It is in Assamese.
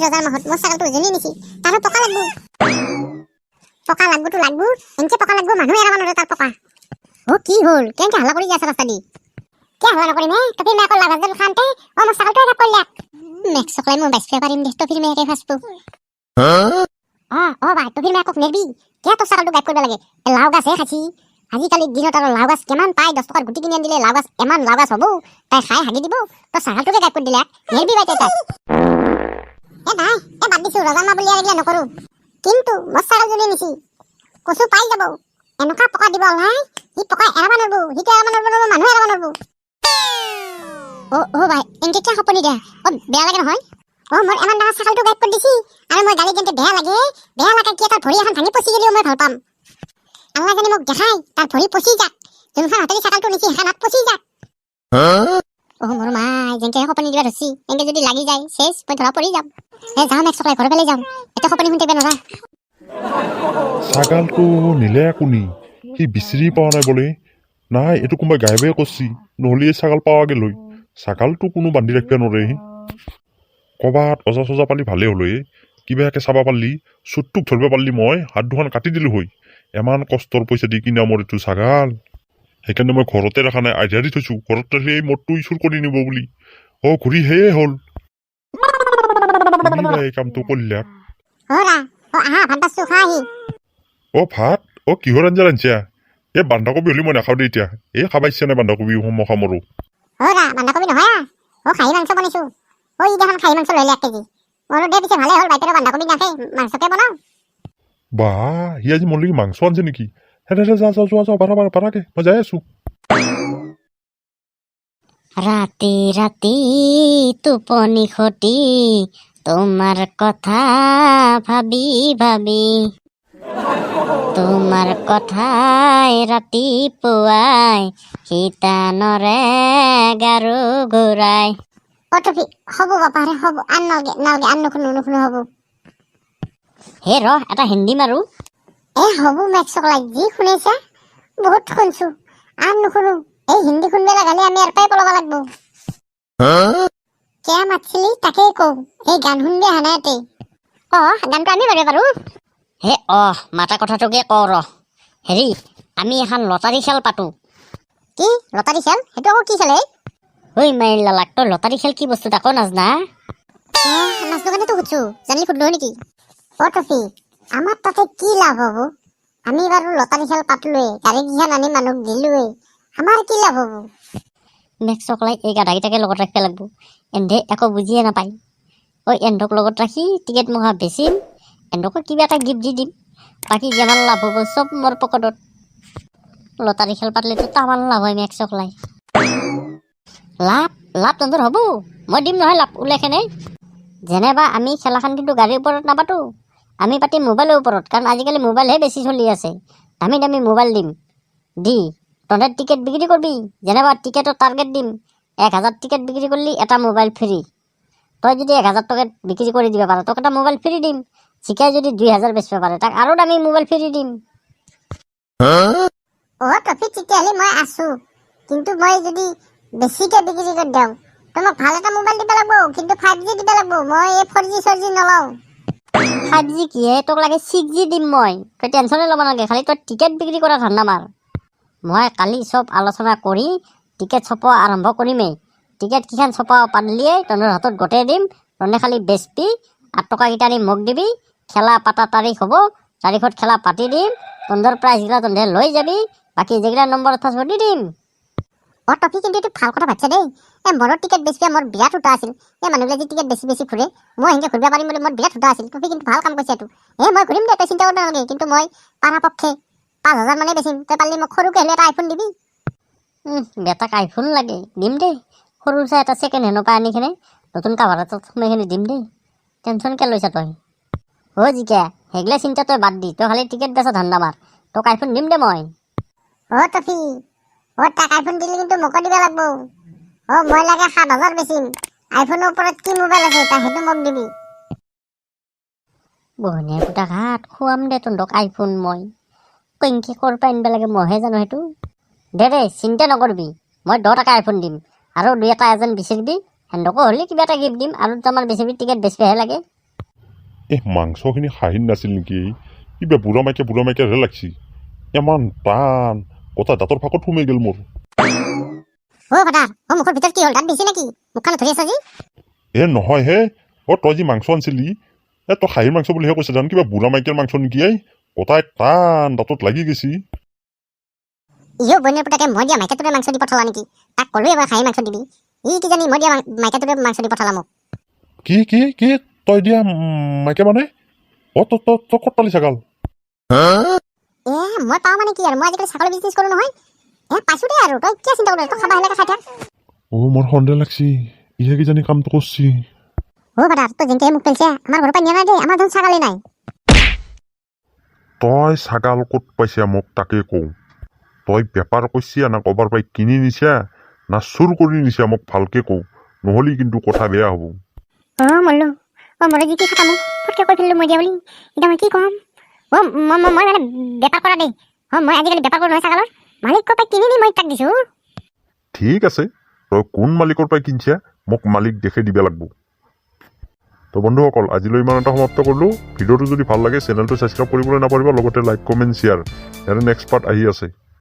রোজার মাহত মোর ছাগলটো উজনি নিছি তারও পকা লাগবো তো লাগবো এনকে পকা লাগবো মানুহ এরা মানুষ তার পকা ও কি হল কেনকে হাল্লা করে যাচ্ছে রাস্তা দি কে হাল্লা নকরি মে তো ফির মেকল লাগাজল খানতে ও মোর ছাগলটো এটা কইলা মেক সকলাই মই বাইস পারিম দে তো ফির মেকে ফাসপু ও ভাই তো ফির মেকক নেবি কে তো ছাগলটো গাইব করবা লাগে লাউ গাছে খাছি আজিকালি দিনত আৰু লাউ গাছ কিমান পায় 10 টকাৰ গুটি কিনি আনিলে লাউ গাছ এমান লাউ গাছ হ'ব তাই খাই হাগি দিব তো ছাগলটোকে গাইব কৰি দিলে নেবি বাই তাই নাই বাদ দিছো ৰজাৰ মা বুলি আৰু নকৰো কিন্তু মোৰ ছাগলজনী নিছি কচু পাই যাব এনেকা পকা দিব নাই ই পকা এৰাব নৰব হিতে এৰাব নৰব মানুহ এৰাব নৰব ও ভাই এনকে কি সপনি দে বেয়া লাগে নহয় মোৰ এমান ডাঙৰ ছাগলটো গাইব কৰি দিছি আৰু মই গালি দিওঁতে বেয়া লাগে কি এটা ভৰি এখন ভাঙি পচি গেলিও মই ভাল পাম আল্লাহ জানি মোক দেখাই তাৰ ভৰি পচি যাক যোনখন হাতেদি ছাগলটো নিছি সেইখন হাত পচি যাক মোৰ মাই যেনকে সপনি দিবা ধৰছি এনেকে যদি লাগি যায় শেষ মই ধৰা পৰি যাম যাম এক চকলাই ঘৰ পেলাই যাম এটা সপনি শুনতে বে নৰা ছাগালটো নিলে কোনি সি বিচাৰি পোৱা নাই বোলে নাই এইটো কোনোবাই গাইবে কৰছি নহ'লে এই ছাগাল পাৱাগে লৈ ছাগালটো কোনো বান্ধি ৰাখিব নোৱাৰে ক'বাত অজা চজা পালি ভালেই হ'ল কিবাকে চাব পাৰিলি চুটটোক ধৰিব পাৰিলি মই হাত দুখন কাটি দিলো হৈ এমান কষ্টৰ পইচা দি কিনা মোৰ এইটো ছাগাল সেইকাৰণে মই ঘৰতে ৰখা নাই আইডিয়া দি থৈছো ঘৰত ৰাখিলে এই মদটো চুৰ কৰি নিব বুলি ঘূৰি সেয়ে হ'ল এই কামটো কৰিলাক ভাত কিহৰ আঞ্জা ৰান্ধিছা এই বন্ধাকবি হ'লে মই নাখাওঁ দে এতিয়া এই খাব ইচ্ছা নাই বন্ধাকবি মখা মৰো বন্ধাকবি নহয় খাহী মাংস বনাইছো ইদিনাখন খাহী মাংস লৈ 1 কেজি মোৰো দে পিছে ভালে হ'ল বাইতেৰে বন্ধাকবি নাখাই মাংসকে বনাও বাহ সি আজি মোৰ লাগি মাংস আনছে নেকি যা পাৰাকে মই যাই আছো ৰাতে ৰাতে টোপনি খতি তোমাৰ কথা ভাবি ভাবি তোমাৰ কথাই ৰাতি পুৱাই শীতানৰে গাৰু ঘূৰাই অটফি হ'ব বাপাৰে হ'ব নালগে আন নুশুনো হ'ব হে এটা হিন্দী মাৰো হ'ব মেক চকলাই যি শুনিছা বহুত শুনছো আন নুশুনো এই হিন্দী শুনবে লাগালে আমি আর পাই পলাব লাগবো কে মাতছিলি তাকে কও এই গান শুনবে হানাতে গানটো আমি গাব পাৰো হে মাতা কথাটোকে ক হেৰি আমি এখন লটাৰী খেল পাতো কি লটাৰী খেল সেইটো আকৌ কি খেলে ঐ মাইৰ লালাক তই লটাৰী খেল কি বস্তু তাকো নাজনা নাচনো কাৰণেতো সুধছো জানি সুধলো নেকি টফি আমাৰ তাতে কি লাভ হব আমি বাৰু লটাৰী খেল পাতলোৱে গাড়ী কেইখন আনি মানুহক দিলোৱে আমাৰ কি লাভ হব মেক চকলাই এই গাধাকেইটাকে লগত ৰাখিব লাগব এন্ধে একো বুজিয়ে নাপায় এন্ধক লগত ৰাখি টিকেট মহা বেচিম এন্ধকো কিবা এটা গিফ্ট দি দিম বাকী যিমান লাভ হ'ব চব মোৰ পকেটত লটাৰী খেল পাতলেতো তামান লাভ হয় মেক চকলাই লাভ তহঁতৰ হ'ব মই দিম নহয় লাভ ওলাইখনে যেনেবা আমি খেলাখন কিন্তু গাড়ীৰ ওপৰত নাপাতো আমি পাতিম মোবাইলৰ ওপৰত কাৰণ আজিকালি মোবাইলহে বেছি চলি আছে দামী দামী মোবাইল দিম দি তহঁতে টিকেট বিক্ৰী কৰবি যেনেবা টিকেটৰ টাৰ্গেট দিম 1000 টিকেট বিক্ৰী কৰিলি এটা মোবাইল ফ্ৰী তই যদি 1000 টকাত বিক্ৰী কৰি দিব পাৰ তোক এটা মোবাইল ফ্ৰী দিম শিকাই যদি 2000 বেচিব পাৰে তাক আৰু দামী মোবাইল ফ্ৰী দিম টফি তেতিয়াহ'লে মই আছো কিন্তু মই যদি বেছিকে বিক্ৰী কৰি দিওঁ তোমাক ভাল এটা মোবাইল দিব লাগব কিন্তু 5G দিব লাগব মই এই 4G 4G নলওঁ 5G কি হে তোক লাগে 6G দিম মই তই টেনশ্যনে ল'ব নালাগে খালি তই টিকেট বিক্ৰী কৰা ধান্দা মাৰ মই কালি চব আলোচনা কৰি টিকেট ছপোৱা আৰম্ভ কৰিমেই টিকেট কিখান ছপোৱা পাৰলিয়ে তহঁতৰ হাতত গোটেই দিম তহঁতে খালি বেচবি 8 টকাকেইটা আনি মোক দিবি খেলা পাতা তাৰিখ হ'ব তাৰিখত খেলা পাতি দিম তহঁতৰ প্ৰাইজগিলা তহঁতে লৈ যাবি বাকী যেগিলা নম্বৰত থাকিব দি দিম টফি কিন্তু এইটো ভাল কথা ভাবছা দেই মোৰৰ টিকেট বেচিবা মোৰ বিৰাট উঠা আছিল মানুহবিলাক যে টিকেট বেছি ঘূৰে মই সেনেকে ঘূৰিব পাৰিম বুলি মোৰ বিৰাট উঠা আছিল টফি কিন্তু ভাল কাম কৰিছে এইটো মই ঘূৰিম দে তই চিন্তা কৰিব নালাগে কিন্তু মই পাৰাপক্ষে 5000 মানে বেচিম তই পাৰিলে মোক সৰুকে হ'লে এটা আইফোন দিবি বেটাক আইফোন লাগে দিম দেই সৰু চাই এটা ছেকেণ্ড হেণ্ডৰ পৰা আনি কিনে নতুন কাভাৰ এটাত সোমাইখিনি দিম দেই টেনশ্যন কিয় লৈছা তই জিকা সেইগিলা চিন্তা তই বাদ দি তই খালি টিকেট বেচা ধান্দা মাৰ তোক আইফোন দিম দে মই টফি তাক আইফোন দিলে কিন্তু মোকো দিব লাগব মই লাগে 7000 বেচিম আইফোনৰ ওপৰত কি মোবাইল আছে তা সেইটো মোক দিবি বহনীয়া গোটা ঘাট খুৱাম দে তহঁতক আইফোন মই কেংকে ক'ৰ পৰা আনিব লাগে মইহে জানো সেইটো দে চিন্তা নকৰিবি মই 10 টকা আইফোন দিম আৰু 2 এটা এজন বিচাৰিবি সেন্দকো হ'লে কিবা এটা গিফ্ট দিম আৰু দুটামান বেচিবি টিকেট বেচিবহে লাগে মাংসখিনি খাহিন নাছিল নেকি কিবা বুঢ়া মাইকীয়াহে লাগছি ইমান টান কথা দাঁতৰ ফাঁকত সোমাই গ'ল মোৰ ফাদাৰ মুখৰ ভিতৰত কি হ'ল দাঁত দিছে নেকি মুখখন ধৰি আছা যি নহয় হে তই যি মাংস আনিছিলি তই খাহীৰ মাংস বুলিহে কৈছে জানো কিবা বুঢ়া মাইকীয়াৰ মাংস নেকি কথাই টান দাঁতত লাগি গৈছি বন্যৰ পুতাকে মই দিয়া মাইকাটোৰে মাংস দি পঠালা নেকি তাক ক'লো এবাৰ খাহী মাংস দিবি কিজানি মই দিয়া মাইকাটোৰে মাংস দি পঠালা মোক কি তই দিয়া মাইকে মানে তই ক'ত পালি ছাগাল মই পাওঁ মানে কি আৰু মই আজিকালি ছাগলী বিজনেছ কৰোঁ নহয় পাইছোঁ দে আৰু তই কিয় চিন্তা কৰিছ তই খাবা সেনেকৈ খাই থাক মোৰ সন্দেহ লাগছি ইহে কিজানি কামটো কৰছি ফাদাৰ তই যেনেকৈ মোক পেলছে আমাৰ ঘৰৰ পৰা নিয়া নাই দেই আমাৰ ধৰণ ছাগালেই নাই তই ছাগাল ক'ত পাইছা মোক তাকে কওঁ তই বেপাৰ কৰিছা না ক'বাৰ পৰাই কিনি নিছা না চুৰ কৰি নিছা মোক ভালকে কওঁ নহ'লে কিন্তু কথা বেয়া হ'ব মল্লু মই যি কি কথা মোক ফটকৈ কৈ ফেলিলোঁ মই দিয়া বুলি এতিয়া মই কি ক'ম মই মানে বেপাৰ কৰা দেই মই আজিকালি বেপাৰ কৰোঁ নহয় ছাগালৰ মালিকৰ পৰা কিনি নি মই তাক দিছোঁ ঠিক আছে তই কোন মালিকৰ পৰাই কিনছা মোক মালিক দেখে দিব লাগিব তো বন্ধুসকল আজিলৈ ইমান এটা সমাপ্ত কৰিলোঁ ভিডিঅ'টো যদি ভাল লাগে চেনেলটো ছাবস্ক্ৰাইব কৰিবলৈ নাপাহৰিবা লগতে লাইক কমেণ্ট শ্বেয়াৰ ইয়াৰে নেক্সট পাৰ্ট আহি আছে